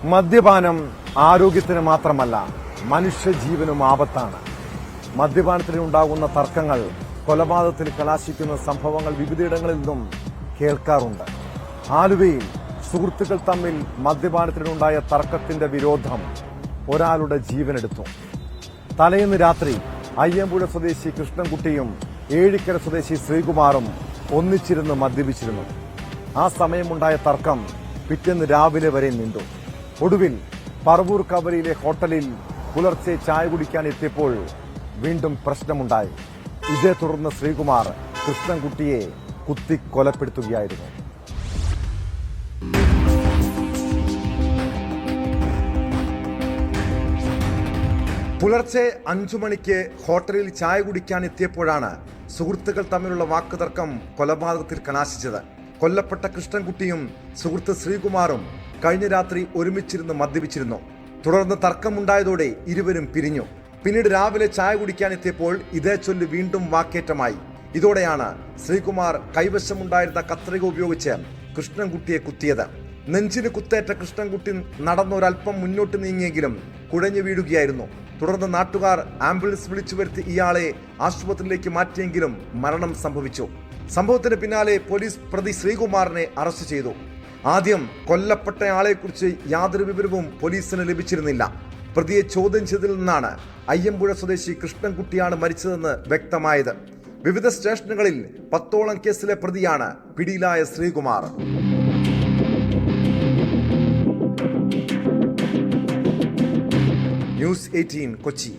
മദ്യപാനം ആരോഗ്യത്തിന് മാത്രമല്ല മനുഷ്യജീവനും ആപത്താണ്. മദ്യപാനത്തിനുണ്ടാകുന്ന തർക്കങ്ങൾ കൊലപാതകത്തിൽ കലാശിക്കുന്ന സംഭവങ്ങൾ വിവിധയിടങ്ങളിൽ നിന്നും കേൾക്കാറുണ്ട്. ആലുവയിൽ സുഹൃത്തുക്കൾ തമ്മിൽ മദ്യപാനത്തിനുണ്ടായ തർക്കത്തിന്റെ വിരോധം ഒരാളുടെ ജീവനെടുത്തു. തലേന്ന് രാത്രി അയ്യമ്പുഴ സ്വദേശി കൃഷ്ണൻകുട്ടിയും ഏഴിക്കര സ്വദേശി ശ്രീകുമാറും ഒന്നിച്ചിരുന്ന് മദ്യപിച്ചിരുന്നു. ആ സമയമുണ്ടായ തർക്കം പിറ്റേന്ന് രാവിലെ വരെ നീണ്ടു. ഒടുവിൽ പറവൂർ കവലയിലെ ഹോട്ടലിൽ പുലർച്ചെ ചായ കുടിക്കാൻ എത്തിയപ്പോൾ വീണ്ടും പ്രശ്നമുണ്ടായി. ഇതേ തുടർന്ന് ശ്രീകുമാർ കൃഷ്ണൻകുട്ടിയെ കുത്തി കൊലപ്പെടുത്തുകയായിരുന്നു. പുലർച്ചെ 5 മണിക്ക് ഹോട്ടലിൽ ചായ കുടിക്കാൻ എത്തിയപ്പോഴാണ് സുഹൃത്തുക്കൾ തമ്മിലുള്ള വാക്കുതർക്കം കൊലപാതകത്തിൽ കലാശിച്ചത്. കൊല്ലപ്പെട്ട കൃഷ്ണൻകുട്ടിയും സുഹൃത്ത് ശ്രീകുമാറും കഴിഞ്ഞ രാത്രി ഒരുമിച്ചിരുന്ന് മദ്യപിച്ചിരുന്നു. തുടർന്ന് തർക്കമുണ്ടായതോടെ ഇരുവരും പിരിഞ്ഞു. പിന്നീട് രാവിലെ ചായ കുടിക്കാൻ എത്തിയപ്പോൾ ഇതേ ചൊല്ലി വീണ്ടും വാക്കേറ്റമായി. ഇതോടെയാണ് ശ്രീകുമാർ കൈവശമുണ്ടായിരുന്ന കത്രിക ഉപയോഗിച്ച് കൃഷ്ണൻകുട്ടിയെ കുത്തിയത്. നെഞ്ചിന് കുത്തേറ്റ കൃഷ്ണൻകുട്ടി നടന്നൊരൽപ്പം മുന്നോട്ട് നീങ്ങിയെങ്കിലും കുഴഞ്ഞു വീഴുകയായിരുന്നു. തുടർന്ന് നാട്ടുകാർ ആംബുലൻസ് വിളിച്ചു വരുത്തി ഇയാളെ ആശുപത്രിയിലേക്ക് മാറ്റിയെങ്കിലും മരണം സംഭവിച്ചു. സംഭവത്തിന് പിന്നാലെ പോലീസ് പ്രതി ശ്രീകുമാറിനെ അറസ്റ്റ് ചെയ്തു. ആദ്യം കൊല്ലപ്പെട്ടയാളെക്കുറിച്ച് യാതൊരു വിവരവും പോലീസിന് ലഭിച്ചിരുന്നില്ല. പ്രതിയെ ചോദ്യം ചെയ്തതിൽ നിന്നാണ് അയ്യമ്പുഴ സ്വദേശി കൃഷ്ണൻകുട്ടിയാണ് മരിച്ചതെന്ന് വ്യക്തമായത്. വിവിധ സ്റ്റേഷനുകളിൽ 10ഓളം കേസിലെ പ്രതിയാണ് പിടിയിലായ ശ്രീകുമാർ. ന്യൂസ് 18 കൊച്ചി.